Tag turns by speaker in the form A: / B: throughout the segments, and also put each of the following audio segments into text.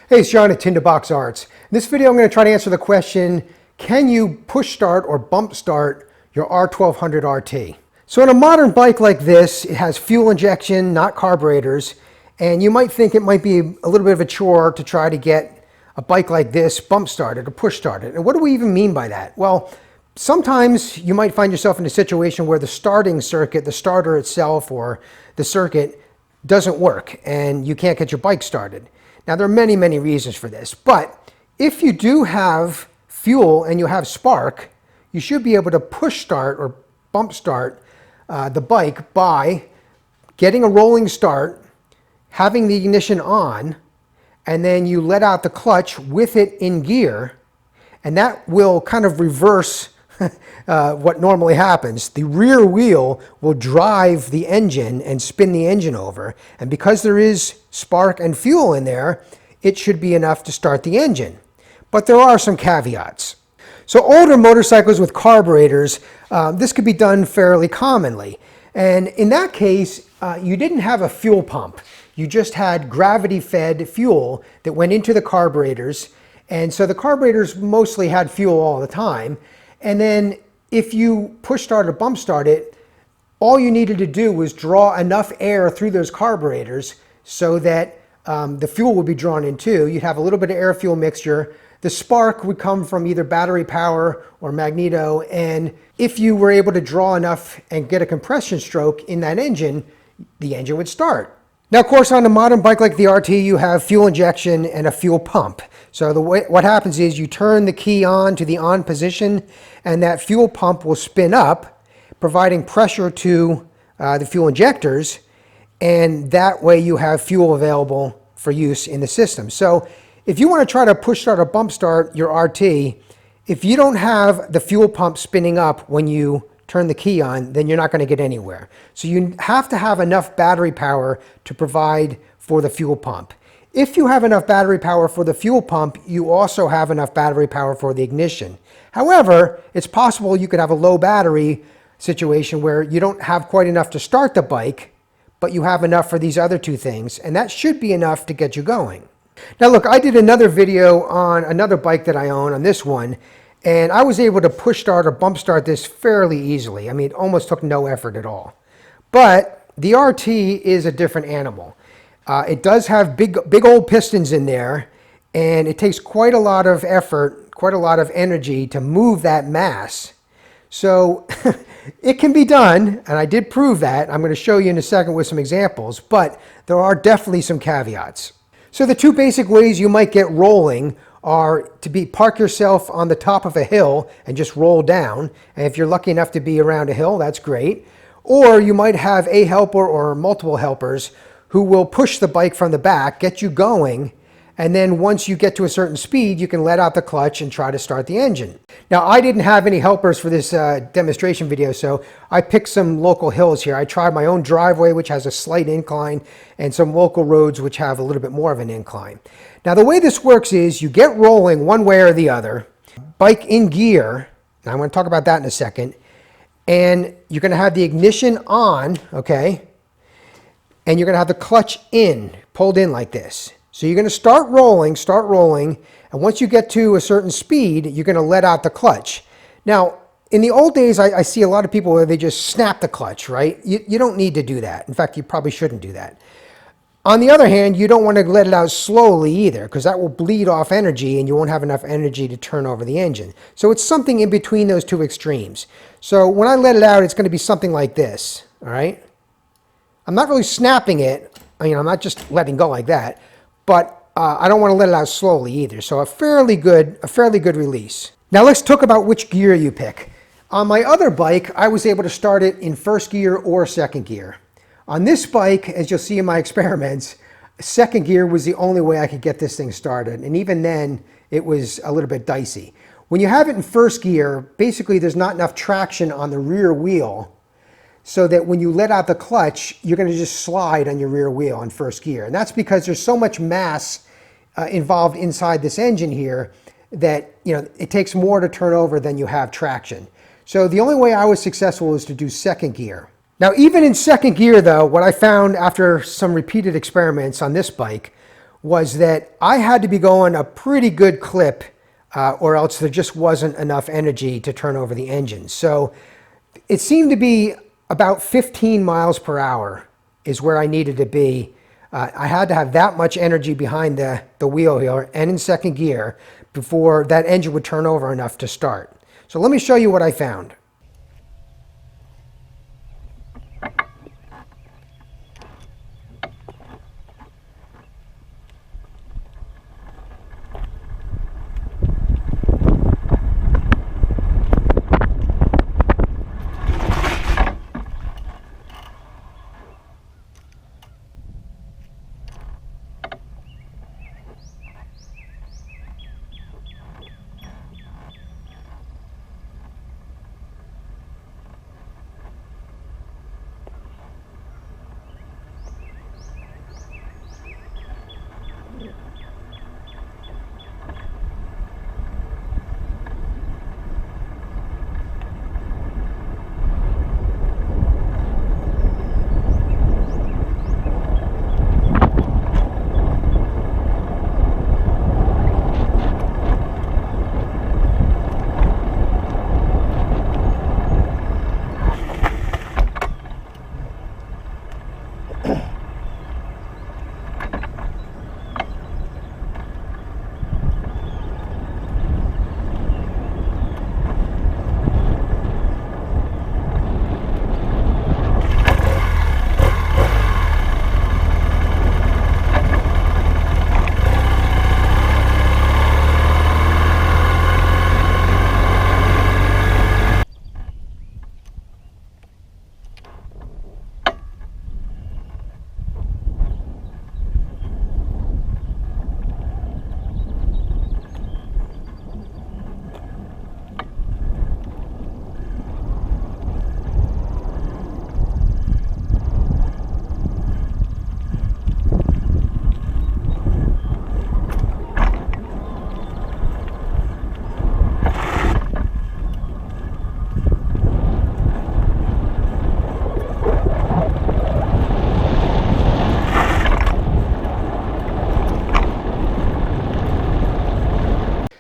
A: Hey, it's John at Tinderbox Arts. In this video, I'm going to try to answer the question, can you push start or bump start your R1200RT? So in a modern bike like this, it has fuel injection, not carburetors, and you might think it might be a little bit of a chore to try to get a bike like this bump started or push started. And what do we even mean by that? Well, sometimes you might find yourself in a situation where the starting circuit, the starter itself or the circuit doesn't work and you can't get your bike started. Now, there are many, many reasons for this, but if you do have fuel and you have spark, you should be able to push start or bump start the bike by getting a rolling start, having the ignition on, and then you let out the clutch with it in gear, and that will kind of reverse what normally happens. The rear wheel will drive the engine and spin the engine over, and because there is spark and fuel in there, it should be enough to start the engine. But there are some caveats. So older motorcycles with carburetors, this could be done fairly commonly. And in that case, you didn't have a fuel pump. You just had gravity-fed fuel that went into the carburetors. And so the carburetors mostly had fuel all the time. And then if you push start or bump start it, all you needed to do was draw enough air through those carburetors so that the fuel would be drawn in too. You'd have a little bit of air-fuel mixture. The spark would come from either battery power or magneto. And if you were able to draw enough and get a compression stroke in that engine, the engine would start. Now, of course, on a modern bike like the RT, you have fuel injection and a fuel pump. So what happens is you turn the key on to the on position, and that fuel pump will spin up, providing pressure to the fuel injectors, and that way you have fuel available for use in the system. So if you want to try to push start or bump start your RT, if you don't have the fuel pump spinning up when you turn the key on, then you're not going to get anywhere. So you have to have enough battery power to provide for the fuel pump. If you have enough battery power for the fuel pump, you also have enough battery power for the ignition. However, it's possible you could have a low battery situation where you don't have quite enough to start the bike, but you have enough for these other two things, and that should be enough to get you going. Now look, I did another video on another bike that I own, on this one, and I was able to push start or bump start this fairly easily. I mean, it almost took no effort at all. But the RT is a different animal. It does have big old pistons in there, and it takes quite a lot of effort, quite a lot of energy to move that mass. So it can be done, and I did prove that. I'm going to show you in a second with some examples, but there are definitely some caveats. So the two basic ways you might get rolling are to park yourself on the top of a hill and just roll down. And if you're lucky enough to be around a hill, that's great. Or you might have a helper or multiple helpers who will push the bike from the back, get you going, and then once you get to a certain speed, you can let out the clutch and try to start the engine. Now, I didn't have any helpers for this demonstration video, so I picked some local hills here. I tried my own driveway, which has a slight incline, and some local roads, which have a little bit more of an incline. Now, the way this works is you get rolling one way or the other, bike in gear, and I'm going to talk about that in a second, and you're going to have the ignition on, okay, and you're going to have the clutch pulled in like this. So you're going to start rolling, and once you get to a certain speed, you're going to let out the clutch. Now, in the old days, I see a lot of people where they just snap the clutch, right? You don't need to do that. In fact, you probably shouldn't do that. On the other hand, you don't want to let it out slowly either, because that will bleed off energy and you won't have enough energy to turn over the engine. So it's something in between those two extremes. So when I let it out, it's going to be something like this, all right? I'm not really snapping it. I'm not just letting go like that. But I don't want to let it out slowly either. So a fairly good release. Now let's talk about which gear you pick. On my other bike, I was able to start it in first gear or second gear. On this bike, as you'll see in my experiments, second gear was the only way I could get this thing started. And even then, it was a little bit dicey. When you have it in first gear, basically there's not enough traction on the rear wheel so that when you let out the clutch, you're going to just slide on your rear wheel in first gear. And that's because there's so much mass involved inside this engine here that it takes more to turn over than you have traction. So the only way I was successful was to do second gear. Now, even in second gear though, what I found after some repeated experiments on this bike was that I had to be going a pretty good clip or else there just wasn't enough energy to turn over the engine. So it seemed to be about 15 miles per hour is where I needed to be. I had to have that much energy behind the wheel here and in second gear before that engine would turn over enough to start. So let me show you what I found.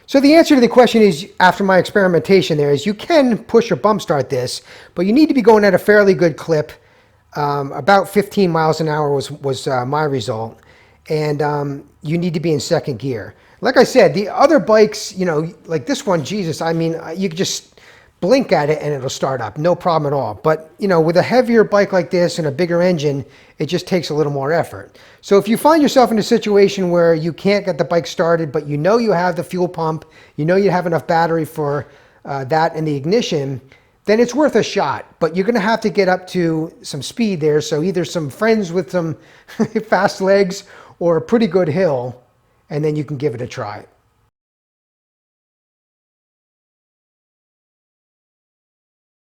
A: So the answer to the question is, after my experimentation there, is you can push or bump start this, but you need to be going at a fairly good clip. About 15 miles an hour was my result. And you need to be in second gear. Like I said, the other bikes, you know, like this one, Jesus, I mean, you could just blink at it and it'll start up, no problem at all. But, you know, with a heavier bike like this and a bigger engine, it just takes a little more effort. So if you find yourself in a situation where you can't get the bike started, but you know you have the fuel pump, you know you have enough battery for that and the ignition, then it's worth a shot. But you're going to have to get up to some speed there. So either some friends with some fast legs or a pretty good hill, and then you can give it a try.